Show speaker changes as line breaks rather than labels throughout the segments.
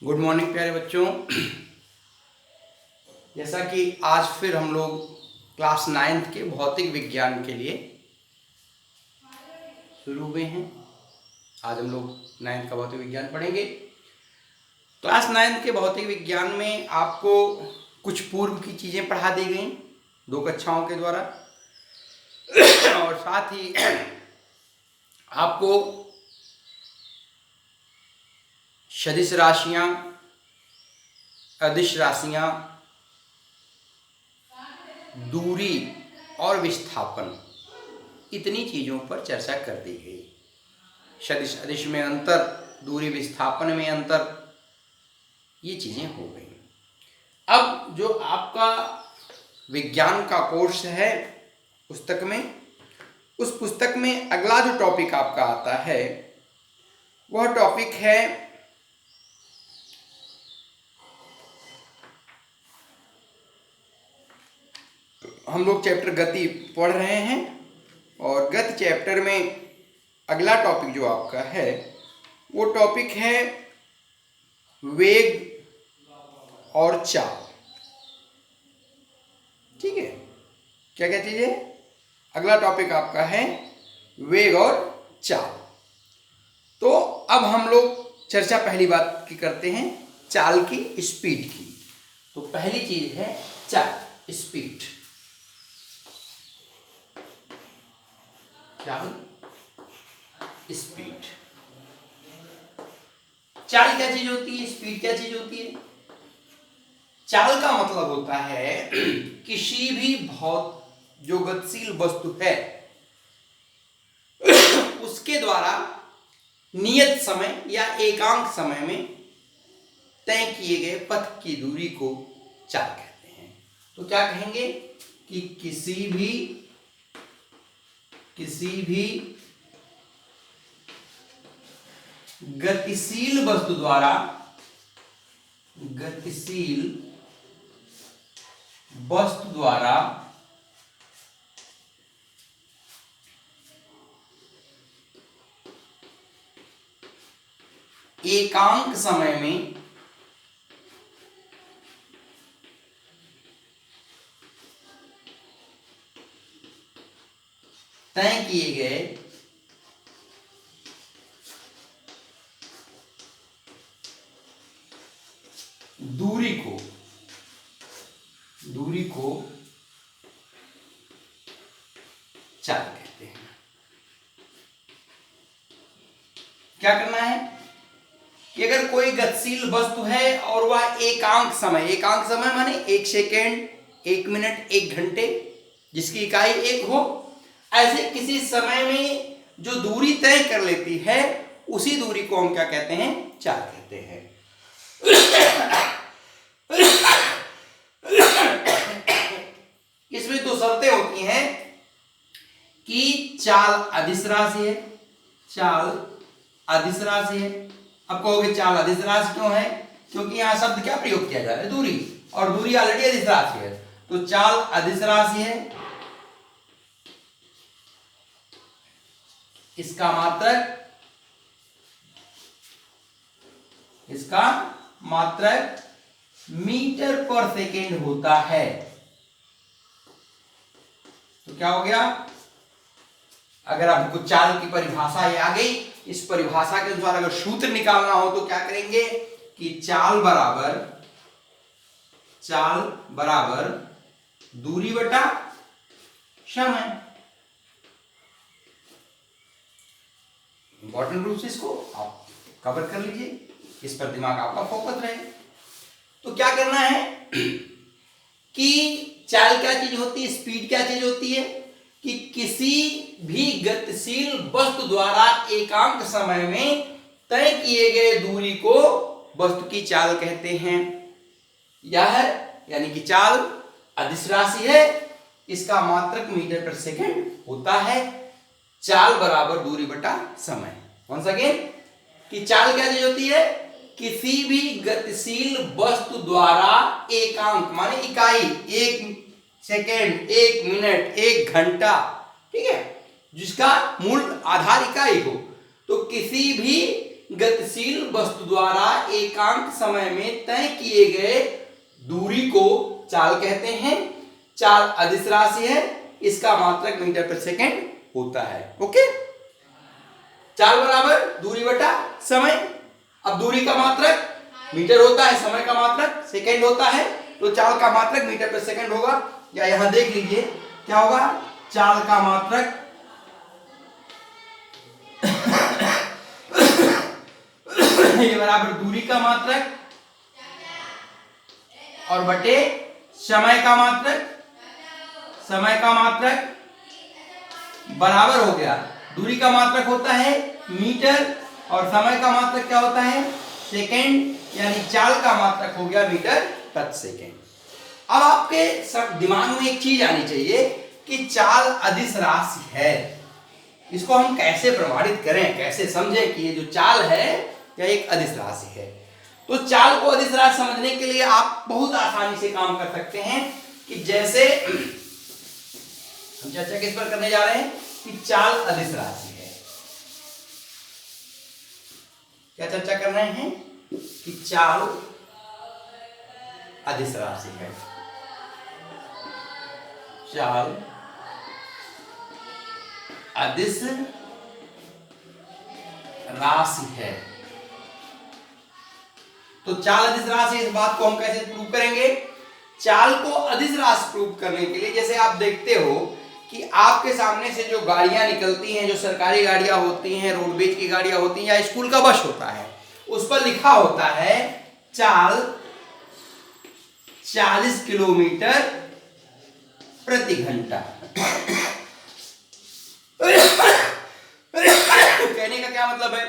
Good morning प्यारे बच्चों। जैसा कि आज फिर हम लोग क्लास 9th के भौतिक विज्ञान के लिए शुरू हुए हैं। आज हम लोग 9th का भौतिक विज्ञान पढ़ेंगे। क्लास 9th के भौतिक विज्ञान में आपको कुछ पूर्व की चीज़ें पढ़ा दी गई 2 कक्षाओं के द्वारा और साथ ही आपको सदिश राशियाँ, अदिश राशियाँ, दूरी और विस्थापन, इतनी चीज़ों पर चर्चा कर दी गई। सदिश अदिश में अंतर, दूरी विस्थापन में अंतर, ये चीज़ें हो गई। अब जो आपका विज्ञान का कोर्स है पुस्तक में, उस पुस्तक में अगला जो टॉपिक आपका आता है वह टॉपिक है हम लोग चैप्टर गति पढ़ रहे हैं और गति चैप्टर में अगला टॉपिक जो आपका है वो टॉपिक है वेग और चाल। ठीक है, क्या क्या चीज़ है? अगला टॉपिक आपका है वेग और चाल। तो अब हम लोग चर्चा पहली बात की करते हैं चाल की, स्पीड की। तो पहली चीज है चाल, स्पीड। चाल, स्पीड। चाल क्या चीज होती है, स्पीड क्या चीज होती है? चाल का मतलब होता है किसी भी जो गतिशील वस्तु है उसके द्वारा नियत समय या एकांक समय में तय किए गए पथ की दूरी को चाल कहते हैं। तो क्या कहेंगे कि किसी भी गतिशील वस्तु द्वारा एकांक समय में तय किए गए दूरी को चाल कहते हैं। क्या करना है कि अगर कोई गतिशील वस्तु है और वह एकांक समय माने 1 सेकेंड, 1 मिनट, 1 घंटे, जिसकी इकाई 1 हो, ऐसे किसी समय में जो दूरी तय कर लेती है उसी दूरी को हम क्या कहते हैं? चाल कहते हैं। इसमें 2 शर्तें होती हैं कि चाल अदिश राशि है, अब कहोगे चाल अदिश राशि क्यों है? क्योंकि यहां शब्द क्या प्रयोग किया जा रहा है? दूरी, और दूरी ऑलरेडी अदिश राशि है। तो चाल अदिश राशि है, इसका मात्रक मीटर पर सेकेंड होता है। तो क्या हो गया? अगर आपको चाल की परिभाषा ये आ गई, इस परिभाषा के अनुसार अगर सूत्र निकालना हो तो क्या करेंगे कि चाल बराबर दूरी बटा समय। इंपॉर्टेंट रूप से इसको आप कवर कर लीजिए, इस पर दिमाग आपका फोकस रहे। तो क्या करना है कि चाल क्या चीज होती है, स्पीड क्या चीज होती है? कि किसी भी गतिशील वस्तु द्वारा एकांक समय में तय किए गए दूरी को वस्तु की चाल कहते हैं। यह यानी कि चाल अदिश राशि है, इसका मात्रक मीटर पर सेकेंड होता है। चाल बराबर दूरी बटा समय। कौन सा गेम कि चाल क्या चीज होती है? किसी भी गतिशील वस्तु द्वारा एकांक माने इकाई, 1 सेकेंड, 1 मिनट, 1 घंटा, ठीक है, जिसका मूल आधार इकाई हो, तो किसी भी गतिशील वस्तु द्वारा एकांक समय में तय किए गए दूरी को चाल कहते हैं। चाल अदिश राशि है, इसका मात्रक मीटर प्रति सेकंड होता है। ओके, चाल बराबर दूरी बटा समय। अब दूरी का मात्रक मीटर होता है, समय का मात्रक सेकंड होता है, तो चाल का मात्रक मीटर प्रति सेकंड होगा। या यहां देख लीजिए क्या होगा, चाल का मात्रक ये बराबर दूरी का मात्रक और बटे समय का मात्रक। समय का मात्रक बराबर हो गया, दूरी का मात्रक होता है मीटर और समय का मात्रक क्या होता है सेकंड, यानी चाल का मात्रक हो गया मीटर प्रति सेकंड। अब आपके सब दिमाग में एक चीज आनी चाहिए कि चाल अदिश राशि है, इसको हम कैसे प्रमाणित करें, कैसे समझें कि ये जो चाल है यह एक अदिश राशि है। तो चाल को अदिश राशि समझने के लिए आप बहुत आसानी से काम कर सकते हैं कि जैसे हम चर्चा किस पर करने जा रहे हैं कि चाल अदिश राशि है। क्या चर्चा कर रहे हैं कि चाल अदिश राशि है। चाल अदिश राशि है। तो चाल अदिश राशि, इस बात को हम कैसे प्रूव करेंगे? चाल को अदिश राशि प्रूव करने के लिए जैसे आप देखते हो कि आपके सामने से जो गाड़ियां निकलती हैं, जो सरकारी गाड़ियां होती हैं, रोडवेज की गाड़ियां होती हैं या स्कूल का बस होता है, उस पर लिखा होता है चाल 40 किलोमीटर प्रति घंटा। कहने का क्या मतलब है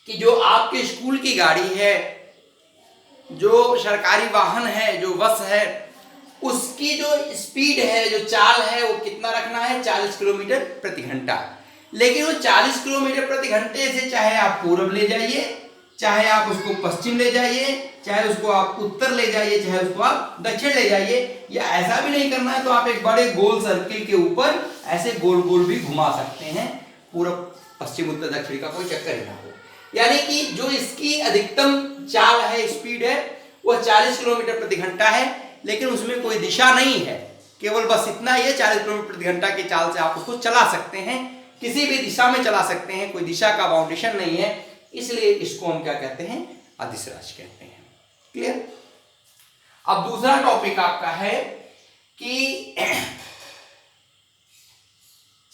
कि जो आपके स्कूल की गाड़ी है, जो सरकारी वाहन है, जो बस है, उसकी जो स्पीड है, जो चाल है, वो कितना रखना है 40 किलोमीटर प्रति घंटा। लेकिन वो 40 किलोमीटर प्रति घंटे से चाहे आप पूर्व ले जाइए, चाहे आप उसको पश्चिम ले जाइए, चाहे उसको आप उत्तर ले जाइए, चाहे उसको आप दक्षिण ले जाइए, या ऐसा भी नहीं करना है तो आप एक बड़े गोल सर्किल के ऊपर ऐसे गोल गोल भी घुमा सकते हैं, पूर्व पश्चिम उत्तर दक्षिण का कोई चक्कर ही ना हो। यानी कि जो इसकी अधिकतम चाल है, स्पीड है, वह 40 किलोमीटर प्रति घंटा है, लेकिन उसमें कोई दिशा नहीं है, केवल बस इतना ही है 40 किलोमीटर प्रति घंटा की चाल से आप उसको चला सकते हैं, किसी भी दिशा में चला सकते हैं, कोई दिशा का बाउंडेशन नहीं है, इसलिए इसको हम क्या कहते हैं अदिश राशि कहते हैं। क्लियर? अब दूसरा टॉपिक आपका है कि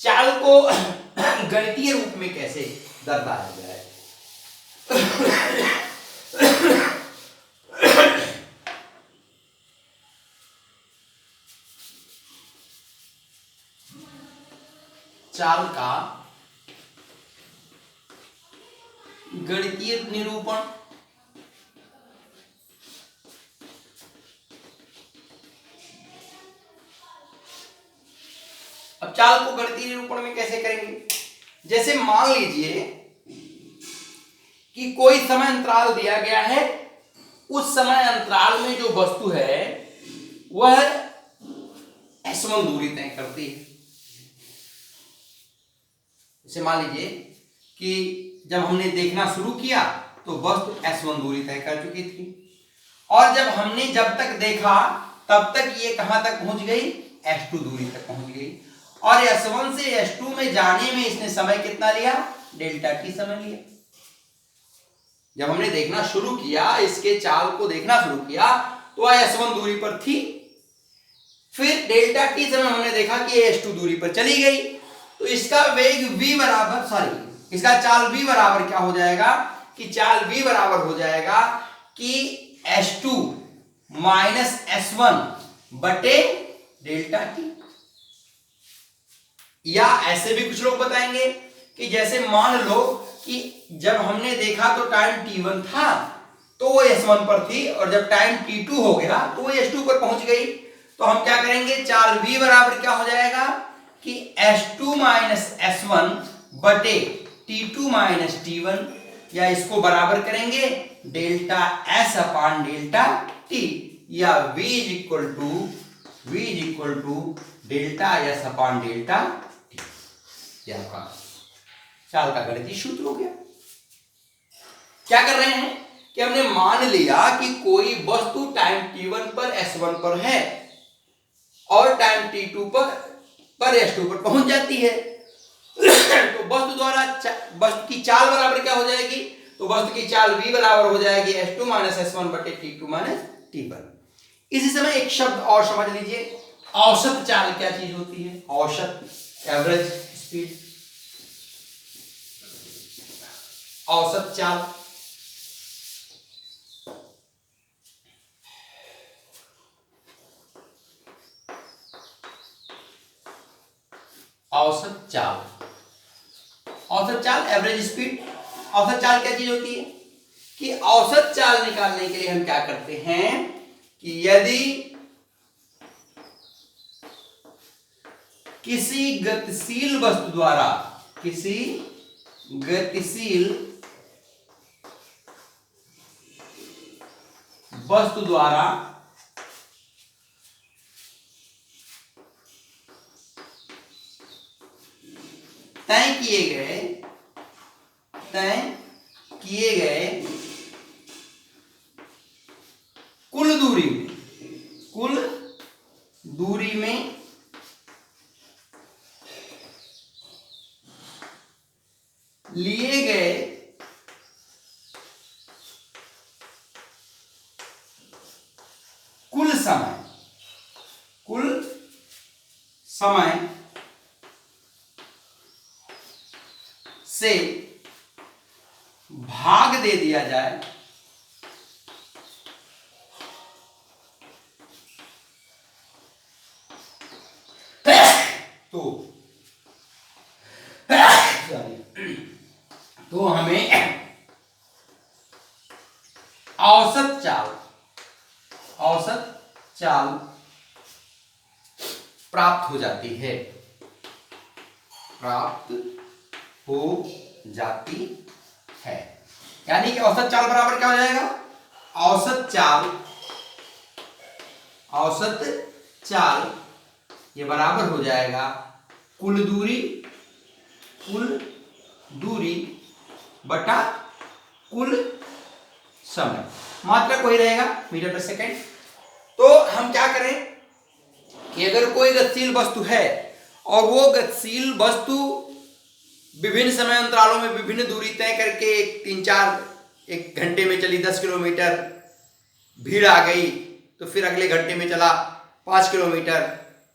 चाल को गणितीय रूप में कैसे दर्शाया जाए। चाल का गणितीय निरूपण। अब चाल को गणितीय निरूपण में कैसे करेंगे? जैसे मान लीजिए कि कोई समय अंतराल दिया गया है, उस समय अंतराल में जो वस्तु है वह S1 दूरी तय करती है। जैसे मान लीजिए कि जब हमने देखना शुरू किया तो वस्तु S1 दूरी तय कर चुकी थी, और जब तक देखा तब तक ये कहां तक पहुंच गई, S2 दूरी तक पहुंच गई, और S1 से S2 में जाने में इसने समय कितना लिया, डेल्टा टी समय लिया। जब हमने देखना शुरू किया, इसके चाल को देखना शुरू किया तो वह S1 दूरी पर थी, फिर डेल्टा टी समय हमने देखा कि ये S2 दूरी पर चली गई, तो इसका वेग v बराबर इसका चाल v बराबर क्या हो जाएगा कि चाल v बराबर हो जाएगा कि S2 माइनस S1 बटे डेल्टा टी। या ऐसे भी कुछ लोग बताएंगे कि जैसे मान लो कि जब हमने देखा तो टाइम t1 था तो वो S1 पर थी, और जब टाइम t2 हो गया तो वो S2 पर पहुंच गई, तो हम क्या करेंगे, चाल v बराबर क्या हो जाएगा कि S2 माइनस S1 बटे T2 माइनस T1, या इसको बराबर करेंगे delta S upon delta T, या V is equal to delta S upon delta T। यह आपका चाल का गणितीय सूत्र हो गया। क्या कर रहे हैं कि हमने मान लिया कि कोई वस्तु टाइम t1 पर s1 पर है और टाइम t2 पर s2 पर पहुंच जाती है। तो वस्तु द्वारा वस्तु की चाल बराबर क्या हो जाएगी? तो वस्तु की चाल v बराबर हो जाएगी s2 माइनस s1 बटे t2 माइनस t1। इसी समय एक शब्द और समझ लीजिए, औसत चाल क्या चीज होती है? औसत, एवरेज स्पीड, औसत चाल। औसत चाल, औसत चाल, एवरेज स्पीड। औसत चाल क्या चीज होती है कि औसत चाल निकालने के लिए हम क्या करते हैं कि यदि किसी गतिशील वस्तु द्वारा, किसी गतिशील वस्तु द्वारा तय किए गए कुल दूरी में लिए गए कुल समय से भाग दे दिया जाए तो हमें औसत चाल प्राप्त हो जाती है, यानी कि औसत चाल बराबर क्या हो जाएगा? औसत चाल ये बराबर हो जाएगा कुल दूरी बटा कुल समय। मात्रक वही रहेगा, मीटर पर सेकेंड। तो हम क्या करें कि अगर कोई गतिशील वस्तु है और वो गतिशील वस्तु विभिन्न समय अंतरालों में विभिन्न दूरी तय करके 1 घंटे में चली 10 किलोमीटर, भीड़ आ गई तो फिर अगले घंटे में चला 5 किलोमीटर,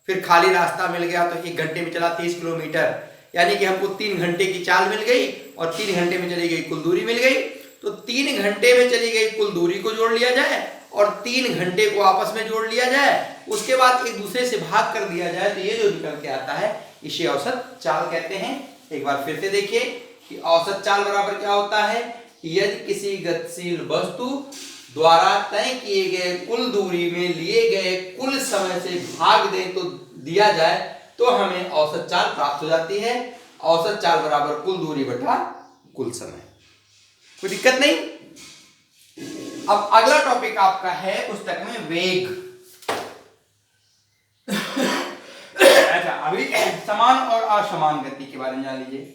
फिर खाली रास्ता मिल गया तो 1 घंटे में चला 30 किलोमीटर, यानी कि हमको 3 घंटे की चाल मिल गई और 3 घंटे में चली गई कुल दूरी मिल गई। तो 3 घंटे में चली गई कुल दूरी को जोड़ लिया जाए और 3 घंटे को आपस में जोड़ लिया जाए, उसके बाद एक दूसरे से भाग कर दिया जाए, तो ये जो निकल के आता है इसे औसत चाल कहते हैं। एक बार फिर से देखिए कि औसत चाल बराबर क्या होता है? यदि किसी गतिशील वस्तु द्वारा तय किए गए कुल दूरी में लिए गए कुल समय से भाग दें तो दिया जाए तो हमें औसत चाल प्राप्त हो जाती है। औसत चाल बराबर कुल दूरी बटा कुल समय। कोई दिक्कत नहीं। अब अगला टॉपिक आपका है पुस्तक में वेग। अच्छा, अभी समान और असमान गति के बारे में जान लीजिए।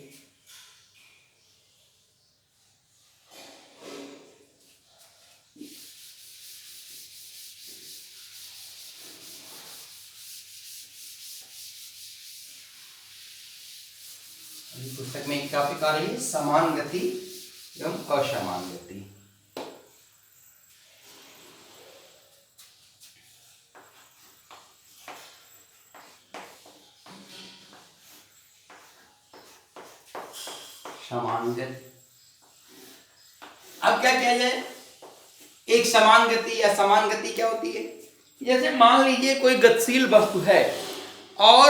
पुस्तक में एक टॉपिक आ रही है समान गति एवं असमान गति। समान गति, अब क्या किया जाए? एक समान गति या समान गति क्या होती है? जैसे मान लीजिए कोई गतिशील वस्तु है और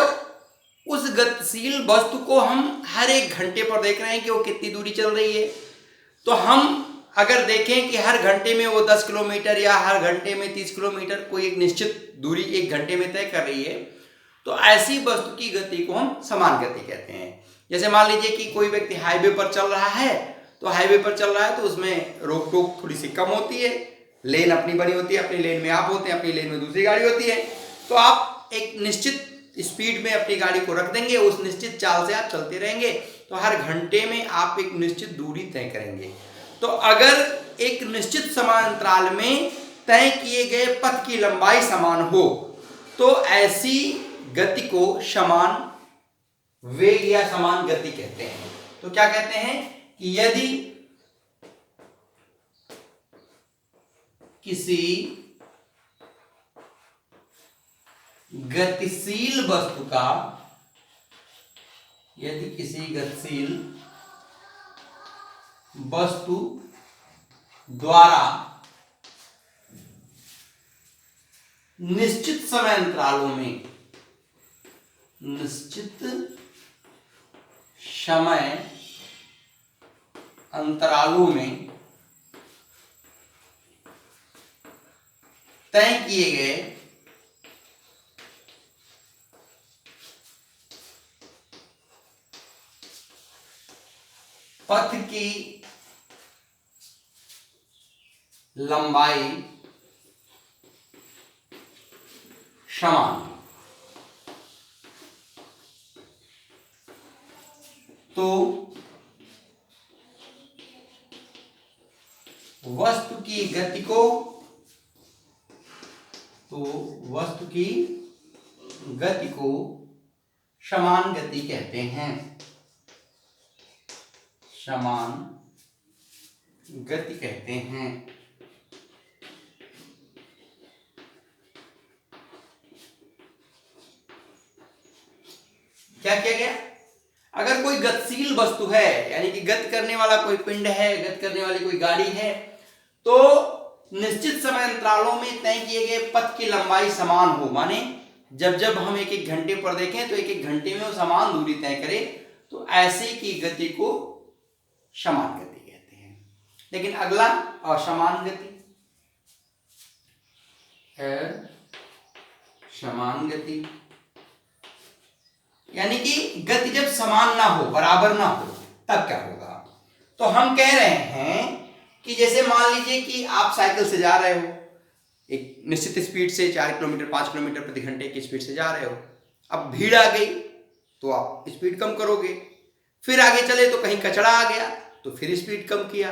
उस गतिशील वस्तु को हम हर 1 घंटे पर देख रहे हैं कि वो कितनी दूरी चल रही है। तो हम अगर देखें कि हर घंटे में वो 10 किलोमीटर या हर घंटे में 30 किलोमीटर कोई एक निश्चित दूरी 1 घंटे में तय कर रही है, तो ऐसी वस्तु की गति को हम समान गति कहते हैं। जैसे मान लीजिए कि कोई व्यक्ति हाईवे पर चल रहा है, तो हाईवे पर चल रहा है तो उसमें रोक टोक थोड़ी सी कम होती है, लेन अपनी बनी होती है, अपनी लेन में आप होते हैं, अपनी लेन में दूसरी गाड़ी होती है। तो आप एक निश्चित स्पीड में अपनी गाड़ी को रख देंगे, उस निश्चित चाल से आप चलते रहेंगे, तो हर घंटे में आप एक निश्चित दूरी तय करेंगे। तो अगर एक निश्चित समांतराल में तय किए गए पथ की लंबाई समान हो तो ऐसी गति को समान वेग या समान गति कहते हैं। तो क्या कहते हैं कि यदि किसी गतिशील वस्तु का, यदि किसी गतिशील वस्तु द्वारा निश्चित समय अंतरालों में, निश्चित समय अंतरालों में तय किए गए पथ की लंबाई समान, तो वस्तु की गति को, समान गति कहते हैं, समान गति कहते हैं। क्या किया गया? अगर कोई गतिशील वस्तु है, यानी कि गति करने वाला कोई पिंड है, गति करने वाली कोई गाड़ी है, तो निश्चित समय अंतरालों में तय किए गए पथ की लंबाई समान हो, माने जब जब हम एक एक घंटे पर देखें तो एक एक घंटे में वो समान दूरी तय करे, तो ऐसे की गति को समान गति कहते हैं। लेकिन अगला असमान गति, समान गति यानी कि गति जब समान ना हो, बराबर ना हो, तब क्या होगा? तो हम कह रहे हैं कि जैसे मान लीजिए कि आप साइकिल से जा रहे हो, एक निश्चित स्पीड से 4 किलोमीटर 5 किलोमीटर प्रति घंटे की स्पीड से जा रहे हो। अब भीड़ आ गई तो आप स्पीड कम करोगे, फिर आगे चले तो कहीं कचरा आ गया तो फिर स्पीड कम किया,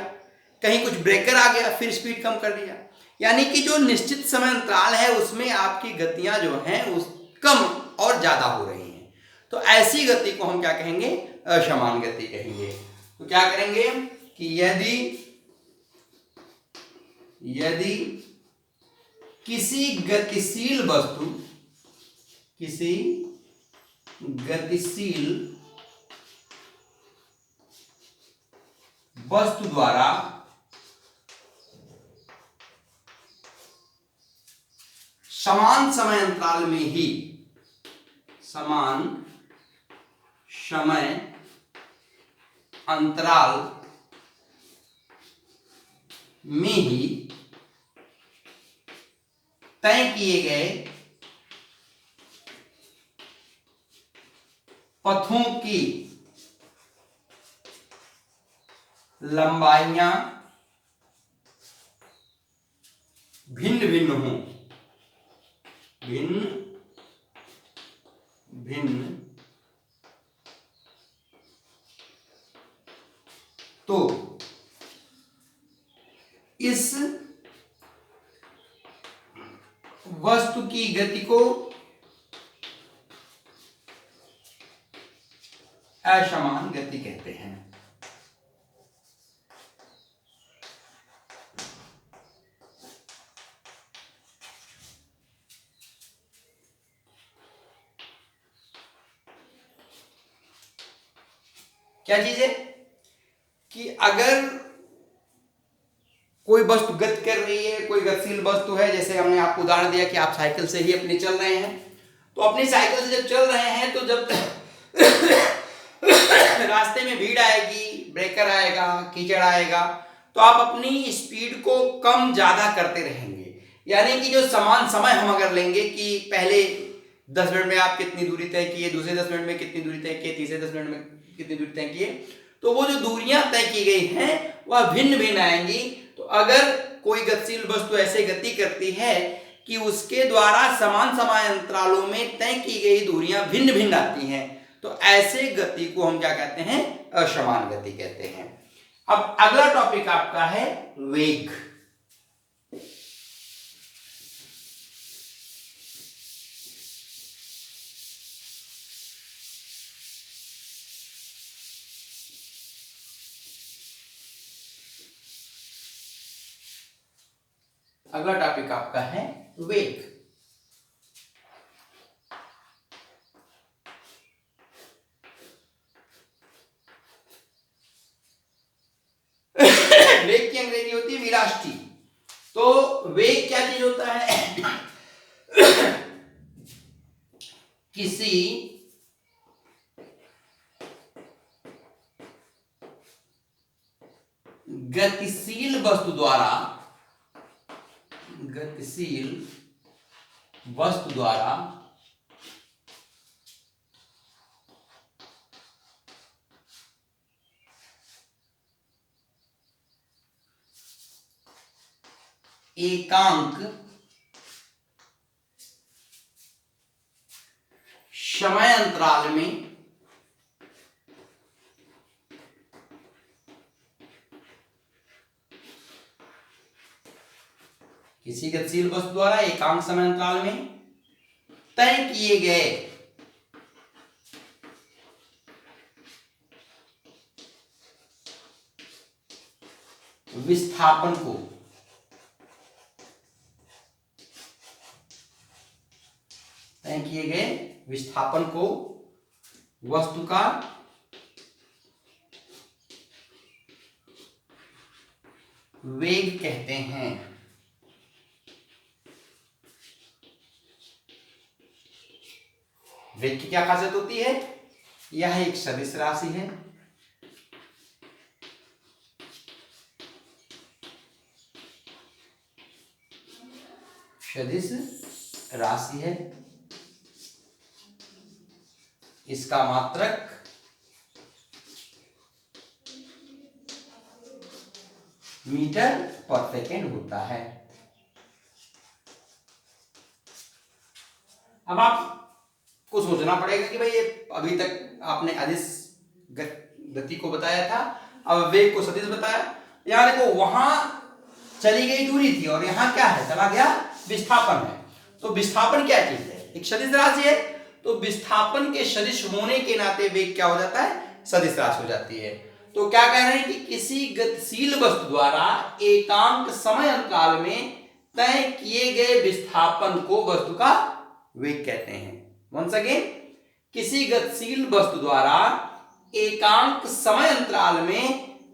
कहीं कुछ ब्रेकर आ गया फिर स्पीड कम कर दिया। यानी कि जो निश्चित समय अंतराल है उसमें आपकी गतियां जो हैं उस कम और ज्यादा हो रही हैं, तो ऐसी गति को हम क्या कहेंगे? असमान गति कहेंगे। तो क्या करेंगे कि यदि किसी गतिशील वस्तु द्वारा समान समय अंतराल में ही, समान समय अंतराल में ही तय किए गए पथों की लंबाइयां भिन्न भिन्न हों, तो इस वस्तु की गति को असमान गति कहते हैं। क्या चीज है कि अगर कोई वस्तु गति कर रही है, कोई गतिशील वस्तु है, जैसे हमने आपको उदाहरण दिया कि आप साइकिल से ही अपने चल रहे हैं, तो अपनी साइकिल से जब चल रहे हैं तो जब रास्ते में भीड़ आएगी, ब्रेकर आएगा, कीचड़ आएगा, तो आप अपनी स्पीड को कम ज्यादा करते रहेंगे। यानी कि जो समान समय हम अगर लेंगे कि पहले 10 मिनट में आप कितनी दूरी तय किए, दूसरे 10 मिनट में कितनी दूरी तय किए, तीसरे 10 मिनट में कितनी दूरी तय किए, तो वो जो दूरियां तय की गई हैं वह भिन्न भिन्न आएंगी। तो अगर कोई गतिशील वस्तु ऐसे गति करती है कि उसके द्वारा समान समय अंतरालों में तय की गई दूरियां भिन्न भिन्न आती हैं, तो ऐसे गति को हम क्या कहते हैं? असमान गति कहते हैं। अब अगला टॉपिक आपका है वेग। अगला टॉपिक आपका है वेग। वेग की अंग्रेजी होती है वेलोसिटी। तो वेग क्या चीज होता है? किसी गतिशील वस्तु द्वारा एकांक समय अंतराल में किसी गतिशील वस्तु द्वारा एकांक समय अंतराल में तय किए गए विस्थापन को वस्तु का वेग कहते हैं। वेग की क्या खासियत होती है? यह एक सदिश राशि है। सदिश राशि है। इसका मात्रक मीटर पर सेकेंड होता है। अब आपको सोचना पड़ेगा कि भाई ये अभी तक आपने अदिश गति को बताया था, अब वेग को सदिश बताया। यहां देखो, वहां चली गई दूरी थी और यहां क्या है, चला गया विस्थापन है। तो विस्थापन क्या चीज है? एक सदिश राशि है। तो विस्थापन के सदिश होने के नाते वेग क्या हो जाता है? सदिश राशि हो जाती है। तो क्या कह रहे हैं कि किसी गतिशील वस्तु द्वारा एकांक समय अंतराल में तय किए गए विस्थापन को वस्तु का वेग कहते हैं। वंस अगेन, किसी गतिशील वस्तु द्वारा एकांक समय अंतराल में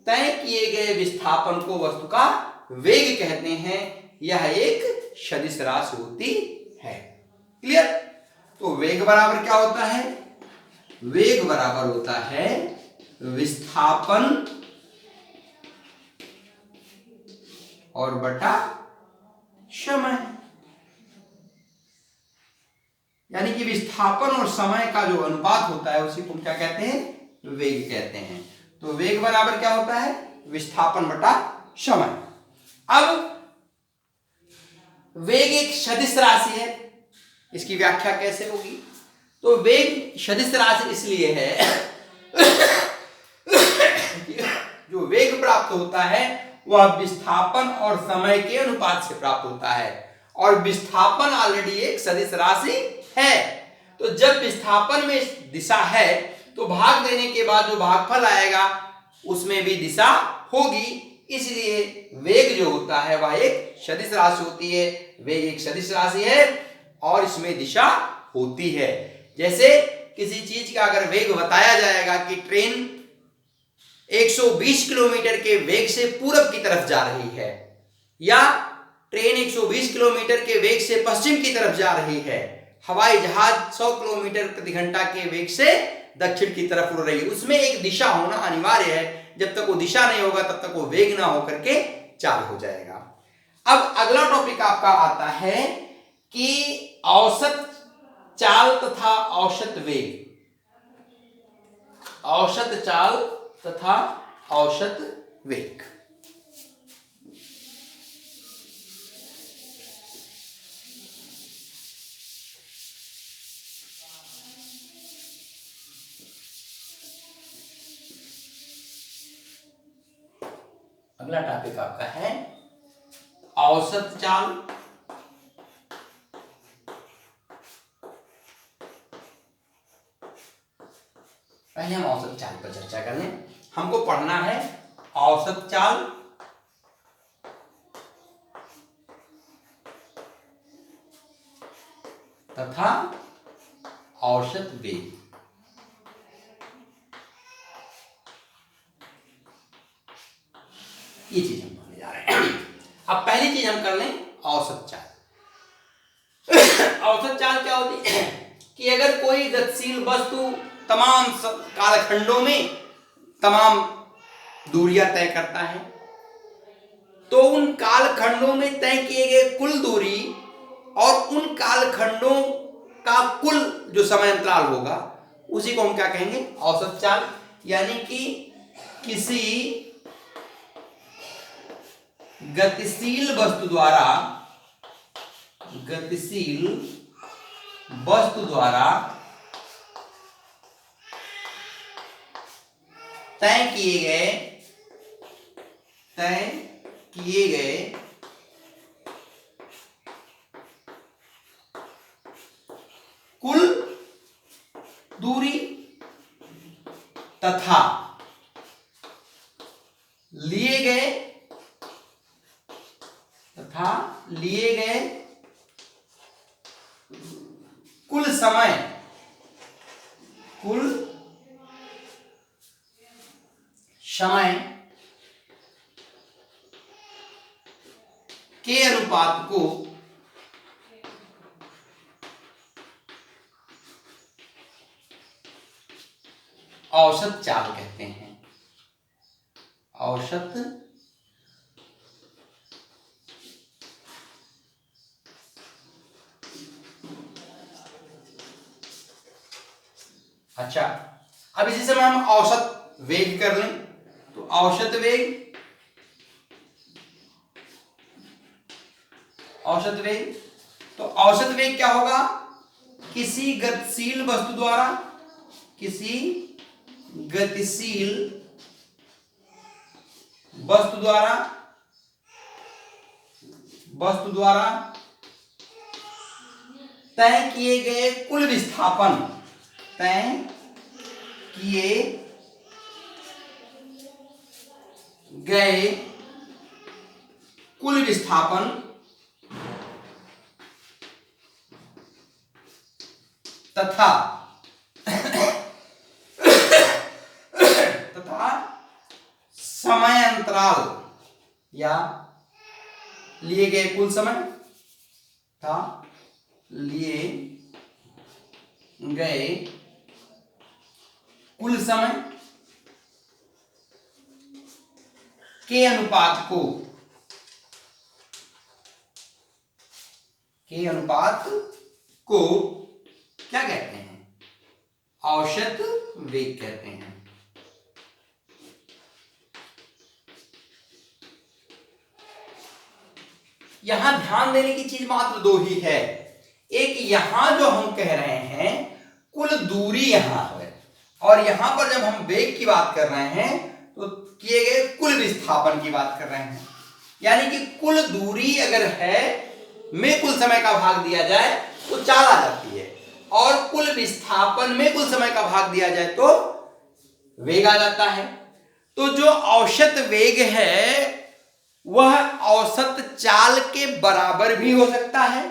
तय किए गए विस्थापन को वस्तु का वेग कहते हैं। यह एक सदिश राशि होती है। क्लियर? तो वेग बराबर क्या होता है? वेग बराबर होता है विस्थापन और बटा समय। यानी कि विस्थापन और समय का जो अनुपात होता है उसी को क्या कहते हैं? वेग कहते हैं। तो वेग बराबर क्या होता है? विस्थापन बटा समय। अब वेग एक सदिश राशि है, इसकी व्याख्या कैसे होगी? तो वेग सदिश राशि इसलिए है जो वेग प्राप्त होता है वह विस्थापन और समय के अनुपात से प्राप्त होता है, और विस्थापन ऑलरेडी एक सदिश राशि है। तो जब विस्थापन में दिशा है तो भाग देने के बाद जो भागफल आएगा उसमें भी दिशा होगी, इसलिए वेग जो होता है वह एक सदिश राशि होती है। वेग एक सदिश राशि है और इसमें दिशा होती है। जैसे किसी चीज का अगर वेग बताया जाएगा कि ट्रेन 120 किलोमीटर के वेग से पूरब की तरफ जा रही है, या ट्रेन 120 किलोमीटर के वेग से पश्चिम की तरफ जा रही है, हवाई जहाज 100 किलोमीटर प्रति घंटा के वेग से दक्षिण की तरफ उड़ रही है, उसमें एक दिशा होना अनिवार्य है। जब तक वो दिशा नहीं होगा तब तक वो वेग ना होकर के चाल हो जाएगा। अब अगला टॉपिक आपका आता है कि औसत चाल तथा औसत वेग। औसत चाल तथा औसत वेग। अगला टॉपिक आपका है औसत चाल। पहले हम औसत चाल पर चर्चा कर लें। हमको पढ़ना है औसत चाल तथा औसत वेग। ये चीज हम पढ़ने जा रहे हैं। अब पहली चीज हम कर लें औसत चाल। औसत चाल क्या होती है कि अगर कोई गतिशील वस्तु तमाम कालखंडों में तमाम दूरियां तय करता है, तो उन कालखंडों में तय किए गए कुल दूरी और उन कालखंडों का कुल जो समय अंतराल होगा उसी को हम क्या कहेंगे, औसत चाल। यानी कि किसी गतिशील वस्तु द्वारा तय किए गए कुल दूरी तथा लिए गए कुल समय के अनुपात को औसत चाल कहते हैं। औसत अच्छा, अब इसी समय हम औसत वेग कर लें। तो औसत वेग तो औसत वेग क्या होगा, किसी गतिशील वस्तु द्वारा तय किए गए कुल विस्थापन तथा समय अंतराल या लिए गए कुल समय था लिए गए कुल समय के अनुपात को क्या कहते हैं, औसत वेग कहते हैं। यहां ध्यान देने की चीज मात्र दो ही है। एक यहां जो हम कह रहे हैं कुल दूरी यहां है, और यहां पर जब हम वेग की बात कर रहे हैं तो किए गए कुल विस्थापन की बात कर रहे हैं। यानी कि कुल दूरी अगर है में कुल समय का भाग दिया जाए तो चाल आ जाती है, और कुल विस्थापन में कुल समय का भाग दिया जाए तो वेग आ जाता है। तो जो औसत वेग है वह औसत चाल के बराबर भी हो सकता है,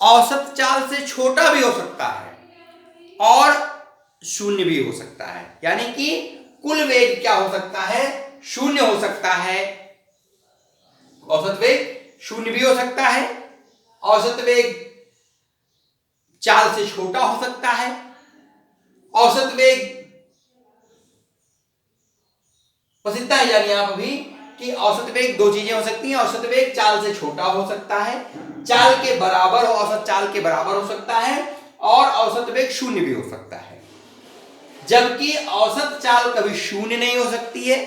औसत चाल से छोटा भी हो सकता है, और शून्य भी हो सकता है। यानी कि कुल वेग क्या हो सकता है, शून्य हो सकता है। औसत वेग शून्य भी हो सकता है, औसत वेग चाल से छोटा हो सकता है, औसत वेग प्रसिद्ध है। यानी आप अभी कि औसत वेग दो चीजें हो सकती हैं, औसत वेग चाल से छोटा हो सकता है, चाल के बराबर औसत चाल के बराबर हो सकता है, और औसत वेग शून्य भी हो सकता है। जबकि औसत चाल कभी शून्य नहीं हो सकती है,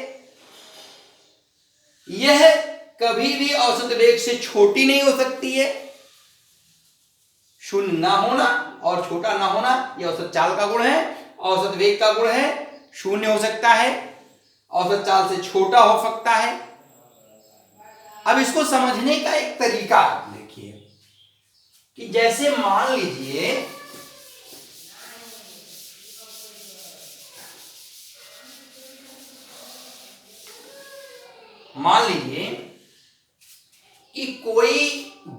यह कभी भी औसत वेग से छोटी नहीं हो सकती है। शून्य ना होना और छोटा ना होना यह औसत चाल का गुण है, औसत वेग का गुण है। शून्य हो सकता है औसत चाल से छोटा हो सकता है। अब इसको समझने का एक तरीका देखिए कि जैसे मान लीजिए कि कोई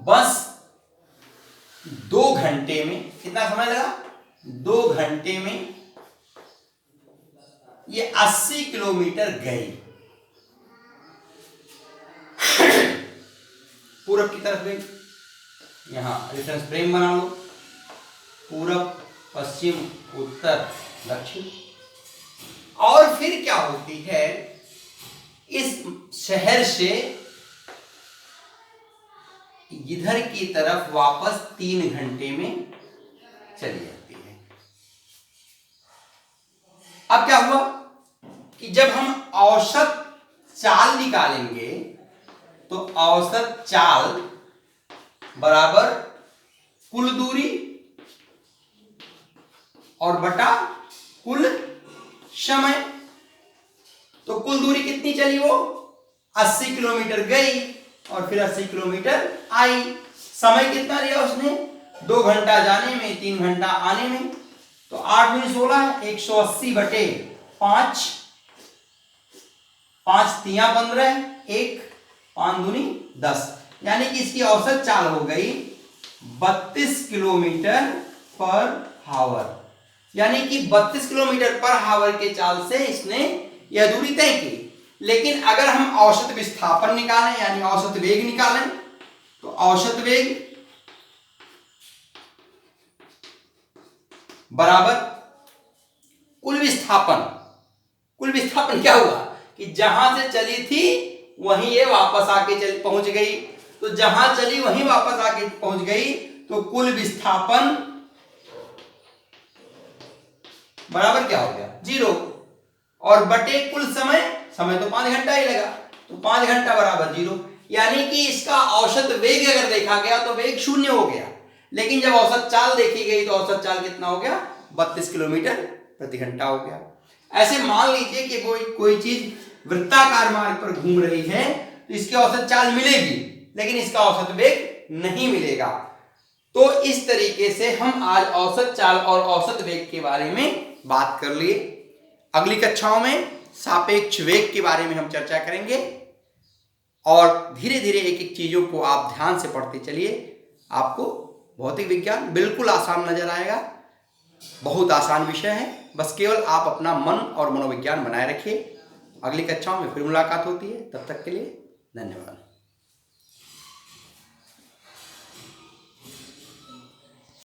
बस 2 घंटे में, कितना समय लगा, 2 घंटे में ये 80 किलोमीटर गई, पूरब की तरफ गई। यहां रेफरेंस फ्रेम बना लो, पूरब, पश्चिम, उत्तर, दक्षिण। और फिर क्या होती है, इस शहर से इधर की तरफ वापस 3 घंटे में चली जाती है। अब क्या हुआ कि जब हम औसत चाल निकालेंगे तो औसत चाल बराबर कुल दूरी और बटा कुल समय। तो कुल दूरी कितनी चली, वो 80 किलोमीटर गई और फिर 80 किलोमीटर आई। समय कितना लिया उसने, 2 घंटा जाने में, 3 घंटा आने में। तो 8 दूनी 16, 180 बटे 5, 5 तिया 15, 1, 5 दूनी 10, यानी कि इसकी औसत चाल हो गई 32 किलोमीटर पर हावर। यानी कि 32 किलोमीटर पर हावर के चाल से इसने यह दूरी तय की। लेकिन अगर हम औसत विस्थापन निकालें यानी औसत वेग निकालें तो औसत वेग बराबर कुल विस्थापन। कुल विस्थापन क्या हुआ कि जहां से चली थी वहीं ये वापस आके पहुंच गई। तो जहां चली वहीं वापस आके पहुंच गई, तो कुल विस्थापन बराबर क्या हो गया, 0। और बटे कुल समय, समय तो 5 घंटा ही लगा, तो 5 घंटा बराबर 0। यानी कि इसका औसत वेग अगर देखा गया तो वेग 0 हो गया। लेकिन जब औसत चाल देखी गई तो औसत चाल कितना हो गया, 32 किलोमीटर प्रति घंटा हो गया। ऐसे मान लीजिए कि कोई चीज वृत्ताकार मार्ग पर घूम रही है तो इसकी औसत चाल मिलेगी, लेकिन इसका औसत वेग नहीं मिलेगा। तो इस तरीके से हम आज औसत चाल और औसत वेग के बारे में बात कर लिए। अगली कक्षाओं में सापेक्ष वेग के बारे में हम चर्चा करेंगे और धीरे धीरे एक एक चीजों को आप ध्यान से पढ़ते चलिए। आपको भौतिक विज्ञान बिल्कुल आसान नजर आएगा। बहुत आसान विषय है, बस केवल आप अपना मन और मनोविज्ञान बनाए रखिए। अगली कक्षाओं में फिर मुलाकात होती है, तब तक के लिए धन्यवाद।